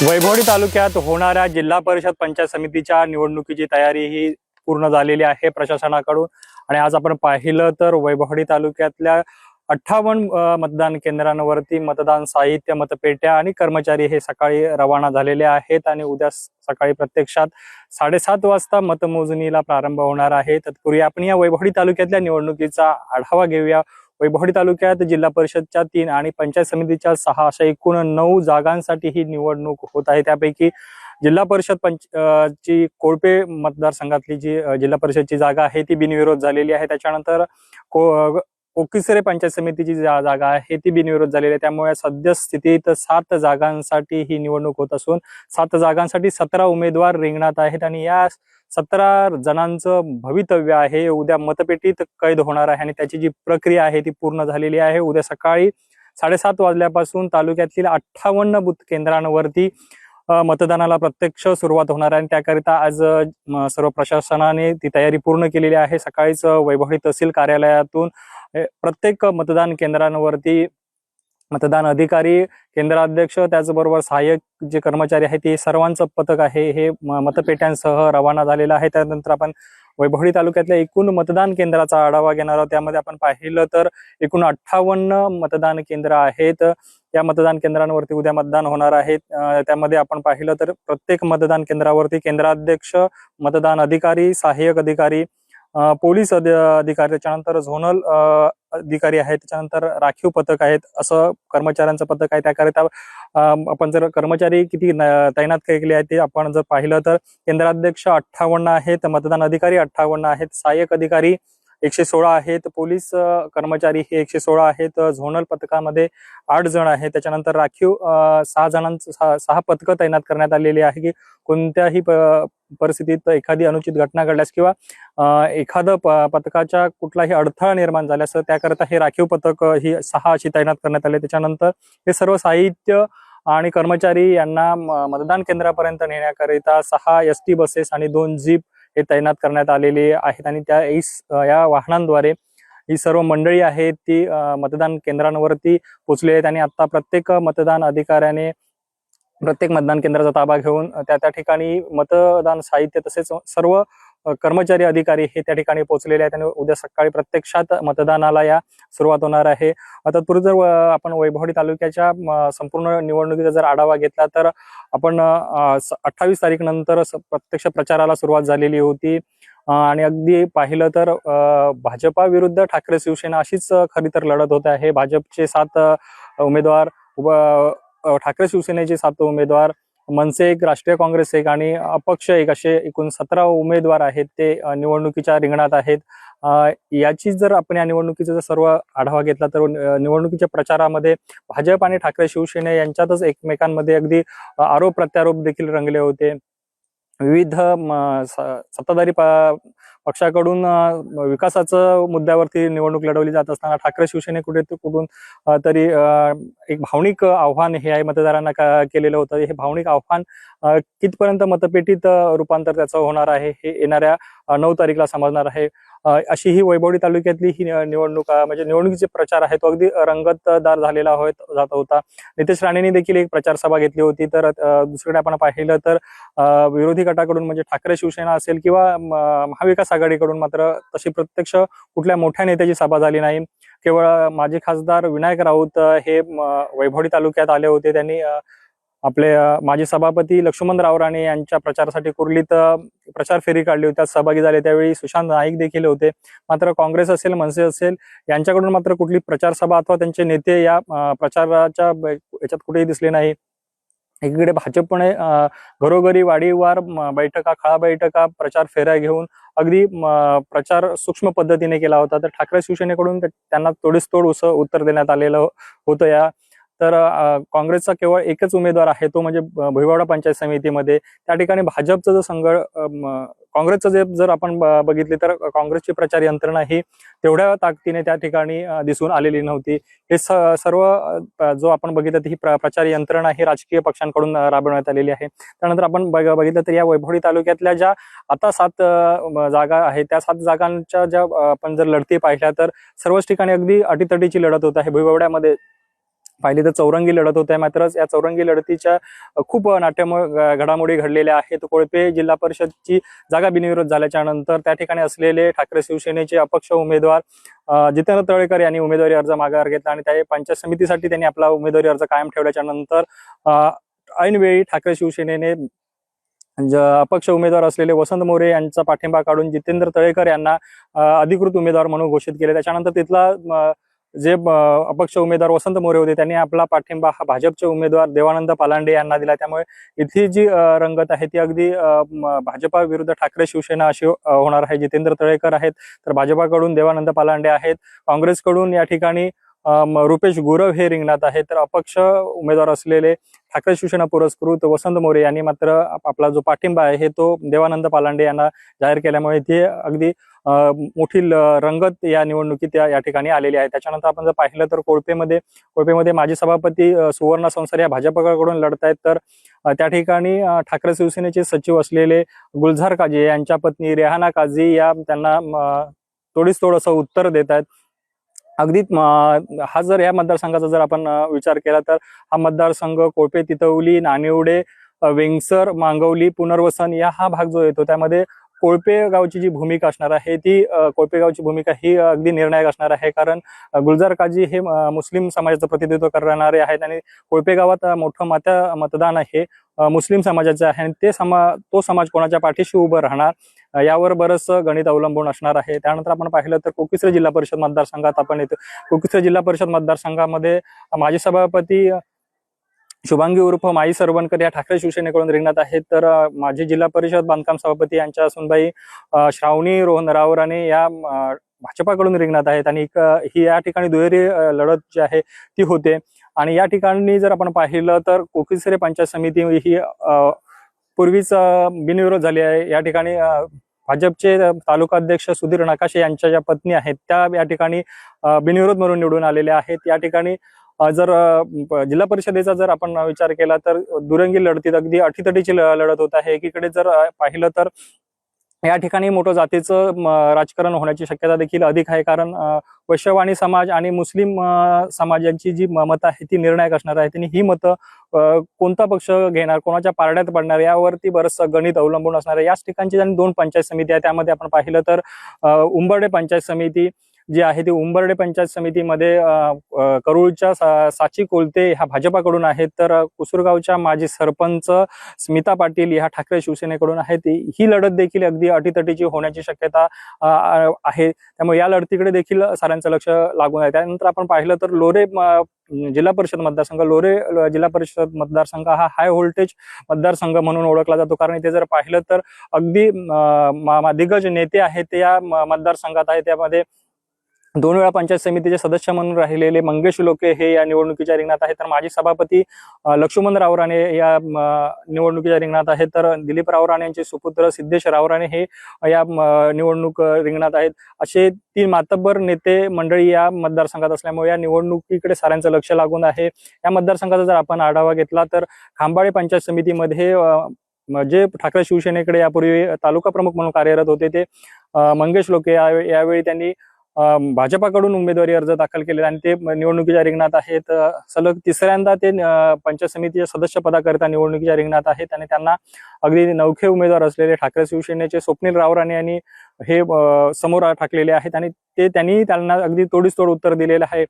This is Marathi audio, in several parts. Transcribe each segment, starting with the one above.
वैभवडी तालुक्यात होणाऱ्या जिल्हा परिषद पंचायत समितीच्या निवडणुकीची तयारी ही पूर्ण झालेली आहे प्रशासनाकडून। आणि आज आपण पाहिलं तर वैभवडी तालुक्यातल्या 58 मतदान केंद्रांवरती मतदान साहित्य, मतपेट्या आणि कर्मचारी हे सकाळी रवाना झालेले आहेत आणि उद्या सकाळी प्रत्यक्षात 7:30 वाजता मतमोजणीला प्रारंभ होणार आहे। तत्पूर्वी आपण या वैभवडी तालुक्यातल्या निवडणुकीचा आढावा घेऊया। वैभवडी तालुक्यात जिल्हा परिषदच्या 3 आणि पंचायत समितीच्या 6 अशा एकूण 9 जागांसाठी ही निवडणूक होत आहे। त्यापैकी जिल्हा परिषद ची कोळपे मतदारसंघातली जी जिल्हा परिषदची जागा आहे ती बिनविरोध झालेली आहे। त्याच्यानंतर कोकिसरे पंचायत समितीची जागा आहे ती बिनविरोध झालेली आहे। त्यामुळे सद्यस्थितीत 7 जागांसाठी ही निवडणूक होत असून 7 जागांसाठी 17 उमेदवार रिंगणात आहेत आणि या 17 जणांचं भवितव्य आहे उद्या मतपेटीत कैद होणार आहे आणि त्याची जी प्रक्रिया आहे ती पूर्ण झालेली आहे। उद्या सकाळी 7:30 वाजल्यापासून तालुक्यातील 58 बूथ केंद्रांवरती मतदानाला प्रत्यक्ष सुरुवात होणार आहे। त्याकरिता आज सर्व प्रशासनाने ती तयारी पूर्ण केलेली आहे। सकाळीच वैभवडी तहसील कार्यालयातून प्रत्येक मतदान केंद्रांवरती मतदान अधिकारी, केंद्राध्यक्ष, त्याचबरोबर सहाय्यक जे कर्मचारी आहेत ते सर्वांचं पथक आहे हे मतपेट्यांसह रवाना झालेलं आहे। त्यानंतर आपण वैभवडी तालुक्यातल्या एकूण मतदान केंद्राचा आढावा घेणार आहोत। त्यामध्ये आपण पाहिलं तर एकूण 58 मतदान केंद्र आहेत। या मतदान केंद्रांवरती उद्या मतदान होणार आहे। त्यामध्ये आपण पाहिलं तर प्रत्येक मतदान केंद्रावरती केंद्राध्यक्ष, मतदान अधिकारी, सहाय्यक अधिकारी, पोलीस अधिकारी, त्याच्यानंतर झोनल अधिकारी आहेत, त्याच्यानंतर राखीव पथक आहेत, असं कर्मचाऱ्यांचं पथक आहे। त्याकरिता आपण जर कर्मचारी किती तैनात केले आहेत ते आपण जर पाहिलं तर केंद्राध्यक्ष 58 आहेत, मतदान अधिकारी 58 आहेत, सहाय्यक अधिकारी 116 आहेत, पोलीस कर्मचारी हे 116 आहेत, झोनल पथकामध्ये 8 जण आहेत, त्याच्यानंतर राखीव 6 पथकं तैनात करण्यात आलेली आहे की कोणत्याही परिस्थितीत एखादी अनुचित घटना घडल्यास किंवा एखादं पथकाच्या कुठलाही अडथळा निर्माण झाल्यास त्याकरता हे राखीव पथक ही 6 अशी तैनात करण्यात आले। त्याच्यानंतर हे सर्व साहित्य आणि कर्मचारी यांना मतदान केंद्रापर्यंत नेण्याकरिता 6 एसटी बसेस आणि 2 जीप हे तैनात करण्यात आलेले आहेत आणि या वाहनांद्वारे ही सर्व मंडळी आहेत ती मतदान केंद्रांवरती पोहोचली आहेत आणि आता प्रत्येक मतदान अधिकाऱ्याने प्रत्येक मतदान केंद्राचा ताबा घेऊन त्या ठिकाणी मतदान साहित्य तसेच सर्व कर्मचारी अधिकारी हे त्या ठिकाणी पोहोचलेले आहेत आणि उद्या सकाळी प्रत्यक्षात मतदानाला या सुरुवात होणार आहे। आता तरी जर आपण वैभवडी तालुक्याच्या संपूर्ण निवडणुकीचा जर आढावा घेतला तर आपण 28 तारीख नंतर प्रत्यक्ष प्रचाराला सुरुवात झालेली होती आणि अगदी पाहिलं तर भाजपा विरुद्ध ठाकरे शिवसेना अशीच खरी तर लढत होत आहे। भाजपचे 7 उमेदवार, ठाकरे शिवसेनेचे 7 उमेदवार, मनसे 1, राष्ट्रीय काँग्रेस 1 आणि अपक्ष 1 असे एकूण 17 उमेदवार आहेत ते निवडणुकीच्या रिंगणात आहेत। याची जर आपण या निवडणुकीचा जर सर्व आढावा घेतला तर निवडणुकीच्या प्रचारामध्ये भाजप आणि ठाकरे शिवसेने यांच्यातच एकमेकांमध्ये अगदी आरोप प्रत्यारोप देखील रंगले होते। विविध सत्ताधारी पक्षाकडून विकासाच्या मुद्द्यावरती निवडणूक लढवली जात असताना ठाकरे शिवसेने कुठून तरी एक भावनिक आव्हान हे आहे मतदारांना केलेलं होतं। हे भावनिक आव्हान कितपर्यंत मतपेटीत रूपांतर त्याचं होणार आहे हे येणाऱ्या 9 तारीखला समजणार आहे। अशी ही वैभवडी तालुक्यातली ही निवडणूक म्हणजे निवडणुकीचे प्रचार आहे तो अगदी रंगतदार झालेला जात होता। नितेश राणेंनी देखील एक प्रचार सभा घेतली होती। तर दुसरीकडे आपण पाहिलं तर विरोधी गटाकडून म्हणजे ठाकरे शिवसेना असेल किंवा महाविकास आघाडीकडून मात्र तशी प्रत्यक्ष कुठल्या मोठ्या नेत्याची सभा झाली नाही। केवळ माजी खासदार विनायक राऊत हे वैभवडी तालुक्यात आले होते। त्यांनी आपले माजी सभापती लक्ष्मणराव राणे यांच्या प्रचारासाठी कुर्लीत प्रचार फेरी काढली होती, त्यात सहभागी झाले। त्यावेळी सुशांत नाईक देखील होते। मात्र काँग्रेस असेल, मनसे असेल यांच्याकडून मात्र कुठली प्रचार सभा अथवा त्यांचे नेते या प्रचाराच्या याच्यात कुठेही दिसले नाही। एकीकडे भाजपने घरोघरी वाडीवार बैठका, खळा बैठका, प्रचार फेऱ्या घेऊन अगदी प्रचार सूक्ष्म पद्धतीने केला होता। तर ठाकरे शिवसेनेकडून त्यांना तोडीस तोड उत्तर देण्यात आलेलं होतं। तर काँग्रेसचा केवळ एकच उमेदवार आहे तो म्हणजे भुईवाडा पंचायत समितीमध्ये। त्या ठिकाणी भाजपचं काँग्रेसचं जर आपण बघितले तर काँग्रेसची प्रचार यंत्रणा ही तेवढ्या ताकदीने त्या ठिकाणी दिसून आलेली नव्हती। हे सर्व जो आपण बघितलं ही प्रचार यंत्रणा ही राजकीय पक्षांकडून राबवण्यात आलेली आहे। त्यानंतर आपण बघितलं तर या वैभवडी तालुक्यातल्या ज्या आता 7 जागा आहेत त्या 7 जागांच्या ज्या आपण जर लढती पाहिल्या तर सर्वच ठिकाणी अगदी अटीतटीची लढत होत आहे। भुईवाड्यामध्ये पाहिली तर चौरंगी लढत होते, मात्र या चौरंगी लढतीच्या खूप नाट्यमय घडामोडी घडलेल्या आहेत. कोळपे जिल्हा परिषदची जागा बिनविरोध झाल्याच्या नंतर त्या ठिकाणी असलेले ठाकरे शिवसेनेचे अपक्ष उमेदवार जितेंद्र तळेकर यांनी उमेदवारी अर्ज माघार घेतला आणि त्या पंचायत समितीसाठी त्यांनी आपला उमेदवारी अर्ज कायम ठेवल्याच्या नंतर ऐनवेळी ठाकरे शिवसेनेने अपक्ष उमेदवार असलेले वसंत मोरे यांचा पाठिंबा काढून जितेंद्र तळेकर यांना अधिकृत उमेदवार म्हणून घोषित केले. त्याच्यानंतर तिथला जे अपक्ष उमेदवार वसंत मोरे होते त्यांनी आपला पाठिंबा हा भाजपचे उमेदवार देवानंद पालांडे यांना दिला. त्यामुळे इथली जी रंगत आहे ती अगदी भाजपा विरुद्ध ठाकरे शिवसेना अशी होणार आहे. जितेंद्र तळेकर आहेत तर भाजपाकडून देवानंद पालांडे आहेत, काँग्रेसकडून या ठिकाणी रुपेश गुरव हे रिंगणात आहेत, तर अपक्ष उमेदवार असलेले ठाकरे शिवसेना पुरस्कृत वसंत मोरे यांनी मात्र आपला जो पाठिंबा आहे तो देवानंद पालांडे यांना जाहीर केल्यामुळे ते अगदी मोठी रंगत या निवडणुकीत या ठिकाणी आलेली आहे. त्याच्यानंतर आपण जर पाहिलं तर कोळपेमध्ये माजी सभापती सुवर्णा संसार या भाजपकडून लढत आहेत, तर त्या ठिकाणी ठाकरे शिवसेनेचे सचिव असलेले गुलझार काझी यांच्या पत्नी रेहाना काझी या त्यांना तोडीस तोड असं उत्तर देत आहेत. अगदी हा जर या मतदारसंघाचा जर आपण विचार केला तर हा मतदारसंघ कोळपे, तितवली, नानिवडे, वेंगसर, मांगवली, पुनर्वसन या हा भाग जो येतो त्यामध्ये कोळपे गावची जी भूमिका असणार आहे ती कोळपे गावची भूमिका ही अगदी निर्णायक असणार आहे. कारण गुलजार काझी हे मुस्लिम समाजाचं प्रतिनिधित्व करणारे आहेत आणि कोळपे गावात मोठं मतदान आहे मुस्लिम समाजाचे आहे आणि तो समाज कोणाच्या पाठीशी उभं राहणार यावर बरंचसं गणित अवलंबून असणार आहे. त्यानंतर आपण पाहिलं तर कोकिसरे जिल्हा परिषद मतदारसंघात आपण येतो. कोकिसरे जिल्हा परिषद मतदारसंघामध्ये माजी सभापती शुभांगी उर्फ माई सरवणकर या ठाकरे शिवसेनेकडून रिंगणात आहेत, तर माजी जिल्हा परिषद बांधकाम सभापती यांच्या सुनबाई श्रावणी रोहन रावराणे या भाजपाकडून रिंगणात आहेत आणि ही या ठिकाणी दुहेरी लढत जी आहे ती होते. आणि या ठिकाणी जर आपण पाहिलं तर कोकिसरे पंचायत समिती ही पूर्वीच बिनविरोध झाली आहे. या ठिकाणी भाजपचे तालुका अध्यक्ष सुधीर नकाशे यांच्या ज्या पत्नी आहेत त्या या ठिकाणी बिनविरोध म्हणून निवडून आलेल्या आहेत. या ठिकाणी जर जिल्हा परिषदेचा जर आपण विचार केला तर दुरंगी लढतीत अगदी अटीतटीची लढत होत आहे. एकीकडे जर पाहिलं तर या ठिकाणी मोठं जातीचं राजकारण होण्याची शक्यता देखील अधिक आहे, कारण वैश्यवाणी समाज आणि मुस्लिम समाजांची जी मतं आहे ती निर्णायक असणार आहे. आणि ही मतं कोणता पक्ष घेणार, कोणाच्या पारड्यात पडणार यावरती बरंचसं गणित अवलंबून असणार आहे. याच ठिकाणची ज्या 2 पंचायत समिती आहे त्यामध्ये आपण पाहिलं तर उंबर्डे पंचायत समिती जी आहे ती उंबर्डे पंचायत समितीमध्ये करूळच्या साची कोलते ह्या भाजपाकडून आहेत, तर कुसुरगावच्या माजी सरपंच स्मिता पाटील ह्या ठाकरे शिवसेनेकडून आहेत. ही लढत देखील अगदी अटीतटीची होण्याची शक्यता आहे. त्यामुळे या लढतीकडे देखील साऱ्यांचं लक्ष लागून आहे. त्यानंतर आपण पाहिलं तर लोरे जिल्हा परिषद मतदारसंघ, लोरे जिल्हा परिषद मतदारसंघ हा हाय व्होल्टेज मतदारसंघ म्हणून ओळखला जातो, कारण इथे जर पाहिलं तर अगदी दिग्गज नेते आहेत ते या मतदारसंघात आहे. त्यामध्ये 2 वेळा पंचायत समितीचे सदस्य म्हणून राहिलेले मंगेश लोके हे या निवडणुकीच्या रिंगणात आहेत, तर माजी सभापती लक्ष्मण रावराणे या निवडणुकीच्या रिंगणात आहेत, तर दिलीप रावराणे यांचे सुपुत्र सिद्धेश रावराणे हे या निवडणूक रिंगणात आहेत. असे 3 मातब्बर नेते मंडळी या मतदारसंघात असल्यामुळे या निवडणुकीकडे साऱ्यांचं लक्ष लागून आहे. या मतदारसंघाचा जर आपण आढावा घेतला तर खांबाळे पंचायत समितीमध्ये जे ठाकरे शिवसेनेकडे यापूर्वी तालुका प्रमुख म्हणून कार्यरत होते ते मंगेश लोके यावेळी त्यांनी भाजपाकडून उमेदवारी अर्ज दाखल केलेला आणि ते निवडणुकीच्या रिंगणात आहेत. सलग 3ऱ्यांदा ते पंचायत समितीच्या सदस्य पदाकरिता निवडणुकीच्या रिंगणात आहेत आणि त्यांना अगदी नवखे उमेदवार असलेले ठाकरे शिवसेनेचे स्वप्नील रावराणे यांनी हे समोर टाकलेले आहेत आणि त्यांनी त्यांना अगदी तोडीसतोड उत्तर दिलेलं आहे.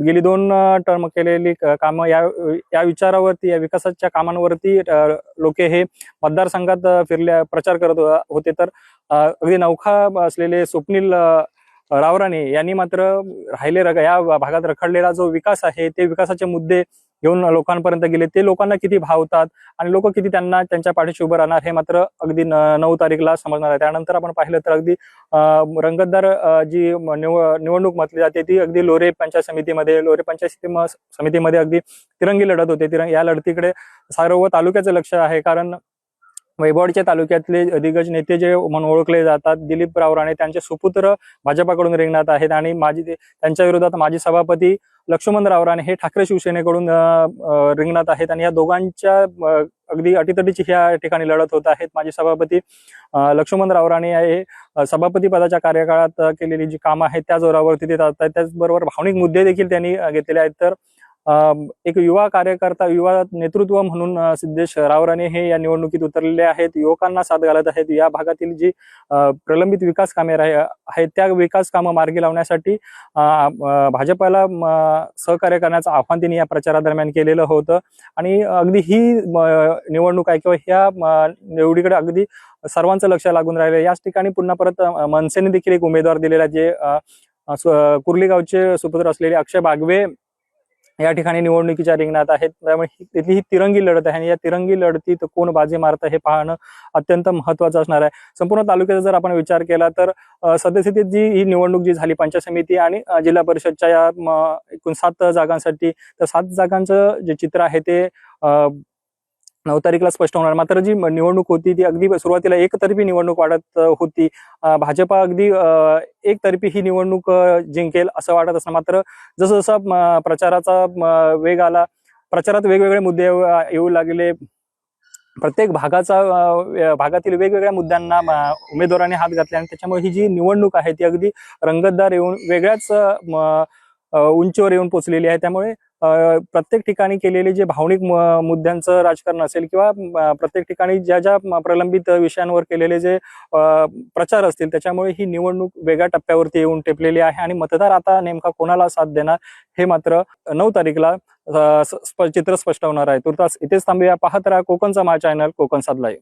गेली 2 टर्म केलेली कामं या विचारावरती, या विकासाच्या कामांवरती लोके हे मतदारसंघात प्रचार करत होते, तर अगदी नवखा असलेले स्वप्नील रावराणे यांनी मात्र या भागात रखडलेला जो विकास आहे ते विकासाचे मुद्दे घेऊन लोकांपर्यंत गेले. ते लोकांना किती भावतात आणि लोक किती त्यांच्या पाठीशी उभं राहणार हे मात्र अगदी 9 तारीखला समजणार आहे. त्यानंतर आपण पाहिलं तर अगदी रंगतदार जी निवडणूक म्हटली जाते ती अगदी लोरे पंचायत समितीमध्ये अगदी तिरंगी लढत होते. या लढतीकडे सर्व तालुक्याचं लक्ष आहे, कारण वैभववाडीच्या तालुक्यातले दिग्गज नेते जे म्हणून ओळखले जातात दिलीप रावराणे त्यांचे सुपुत्र भाजपाकडून रिंगणात आहेत आणि त्यांच्या विरोधात माजी सभापती लक्ष्मण रावराणे हे ठाकरे शिवसेनेकडून रिंगणात आहेत आणि या दोघांच्या अगदी अटीतटीची ह्या ठिकाणी लढत होत आहेत. माजी सभापती लक्ष्मण रावराणे हे सभापती पदाच्या कार्यकाळात केलेली जी कामं आहेत त्या जोरावरती ते जात आहेत. त्याचबरोबर भावनिक मुद्दे देखील त्यांनी घेतलेले आहेत, तर एक युवा कार्यकर्ता, युवा नेतृत्व म्हणून सिद्धेश रावराणे हे या निवडणुकीत उतरलेले आहेत. युवकांना साथ घालत आहेत. या भागातील जी प्रलंबित विकास कामे आहेत त्या विकास कामं मार्गी लावण्यासाठी भाजपाला सहकार्य करण्याचं आव्हान त्यांनी या प्रचारादरम्यान केलेलं होतं. आणि अगदी ही निवडणूक आहे किंवा ह्या निवडीकडे अगदी सर्वांचं लक्ष लागून राहिलं. याच ठिकाणी पुन्हा परत मनसेने देखील एक उमेदवार दिलेला, जे कुर्ली गावचे सुपुत्र असलेले अक्षय बागवे या ठिकाणी निवडणुकीच्या रिंगणात आहेत. त्यामुळे तिथली ही तिरंगी लढत आहे आणि या तिरंगी लढतीत कोण बाजी मारतं हे पाहणं अत्यंत महत्त्वाचं असणार आहे. संपूर्ण तालुक्याचा जर आपण विचार केला तर सद्यस्थितीत ही निवडणूक जी झाली पंचायत समिती आणि जिल्हा परिषदच्या या एकूण 7 जागांसाठी, तर 7 जागांचं जे चित्र आहे ते 9 तारीखला स्पष्ट होणार. मात्र जी निवडणूक होती ती अगदी सुरुवातीला एकतर्फी निवडणूक वाढत होती. भाजपा अगदी एकतर्फी ही निवडणूक जिंकेल असं वाटत असतं. मात्र जसं जसं प्रचाराचा वेग आला, प्रचारात वेगवेगळे मुद्दे येऊ लागले, प्रत्येक भागातील वेगवेगळ्या मुद्द्यांना उमेदवारांनी हात घातले आणि त्याच्यामुळे ही जी निवडणूक आहे ती अगदी रंगतदार येऊन वेगळ्याच उंचीवर येऊन पोचलेली आहे. त्यामुळे प्रत्येक ठिकाणी केलेले जे भावनिक मुद्द्यांचं राजकारण असेल किंवा प्रत्येक ठिकाणी ज्या ज्या प्रलंबित विषयांवर केलेले जे प्रचार असतील, त्याच्यामुळे ही निवडणूक वेगळ्या टप्प्यावरती येऊन टेपलेली आहे. आणि मतदार आता नेमका कोणाला साथ देणार हे मात्र 9 तारीखला चित्र स्पष्ट होणार आहे. तुर्तास इथेच थांबूया. पाहत राहा कोकणचा मा चॅनल, कोकण सात लाईव्ह.